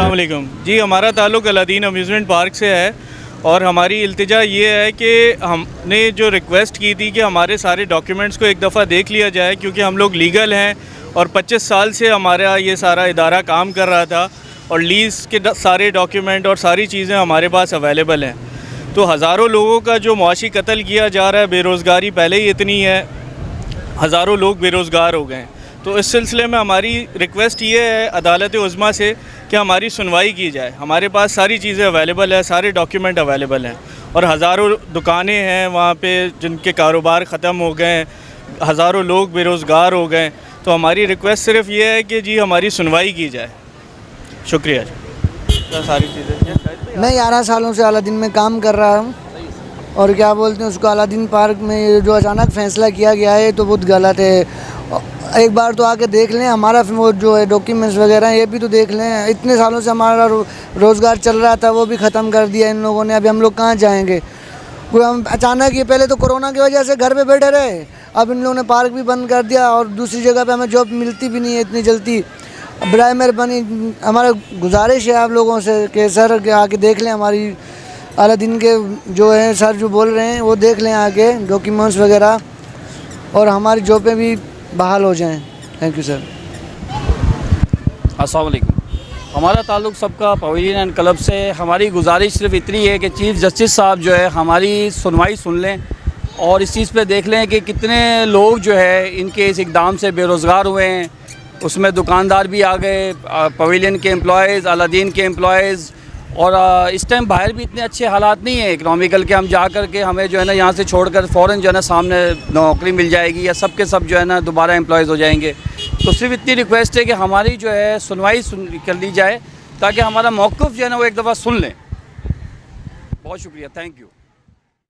अस्सलाम वालेकुम जी। हमारा ताल्लुक़ अलादीन अम्यूज़मेंट पार्क से है और हमारी इल्तिजा ये है कि हमने जो रिक्वेस्ट की थी कि हमारे सारे डॉक्यूमेंट्स को एक दफ़ा देख लिया जाए, क्योंकि हम लोग लीगल हैं और 25 साल से हमारा ये सारा इदारा काम कर रहा था और लीज़ के सारे डॉक्यूमेंट और सारी चीज़ें हमारे पास अवेलेबल हैं। तो हज़ारों लोगों का जो मुआशी कत्ल किया जा रहा है, बेरोज़गारी पहले ही इतनी है, हज़ारों लोग बेरोज़गार हो गए हैं। तो इस सिलसिले में हमारी रिक्वेस्ट ये है अदालत उज़्मा से कि हमारी सुनवाई की जाए। हमारे पास सारी चीज़ें अवेलेबल है, सारे डॉक्यूमेंट अवेलेबल हैं और हज़ारों दुकानें हैं वहाँ पे जिनके कारोबार ख़त्म हो गए हैं, हज़ारों लोग बेरोज़गार हो गए। तो हमारी रिक्वेस्ट सिर्फ़ ये है कि जी हमारी सुनवाई की जाए। शुक्रिया जी। सारी चीज़ें मैं 11 सालों से अलादीन में काम कर रहा हूँ और क्या बोलते हैं उसको, अलादीन पार्क में जो अचानक फ़ैसला किया गया है तो बहुत गलत है। एक बार तो आके देख लें, हमारा वो जो है डॉक्यूमेंट्स वगैरह ये भी तो देख लें। इतने सालों से हमारा रोज़गार चल रहा था, वो भी ख़त्म कर दिया इन लोगों ने। अभी हम लोग कहाँ जाएंगे? कोई हम अचानक, ये पहले तो कोरोना की वजह से घर पे बैठे रहे, अब इन लोगों ने पार्क भी बंद कर दिया और दूसरी जगह पे हमें जॉब मिलती भी नहीं है इतनी जल्दी। बराए मेहरबानी हमारा गुजारिश है आप लोगों से कि सर आके देख लें, हमारी अलादीन के जो है सर जो बोल रहे हैं वो देख लें आके डॉक्यूमेंट्स वगैरह, और हमारी जॉबें भी बहाल हो जाएं। Thank you sir. अस्सलाम वालेकुम। हमारा ताल्लुक़ सबका पवेलियन एंड क्लब से। हमारी गुजारिश सिर्फ इतनी है कि चीफ़ जस्टिस साहब जो है हमारी सुनवाई सुन लें और इस चीज़ पे देख लें कि कितने लोग जो है इनके इस इक़दाम से बेरोज़गार हुए हैं। उसमें दुकानदार भी आ गए, पवेलियन के एम्प्लॉयज़, अलादीन के एम्प्लॉयज़, और इस टाइम बाहर भी इतने अच्छे हालात नहीं है इकनॉमिकल के हम जा कर के हमें जो है ना यहाँ से छोड़कर फ़ौरन जो है ना सामने नौकरी मिल जाएगी या सब के सब जो है ना दोबारा एम्प्लॉयज़ हो जाएंगे। तो सिर्फ इतनी रिक्वेस्ट है कि हमारी जो है सुनवाई कर ली जाए ताकि हमारा मौक़िफ़ जो है ना वो एक दफ़ा सुन लें। बहुत शुक्रिया, थैंक यू।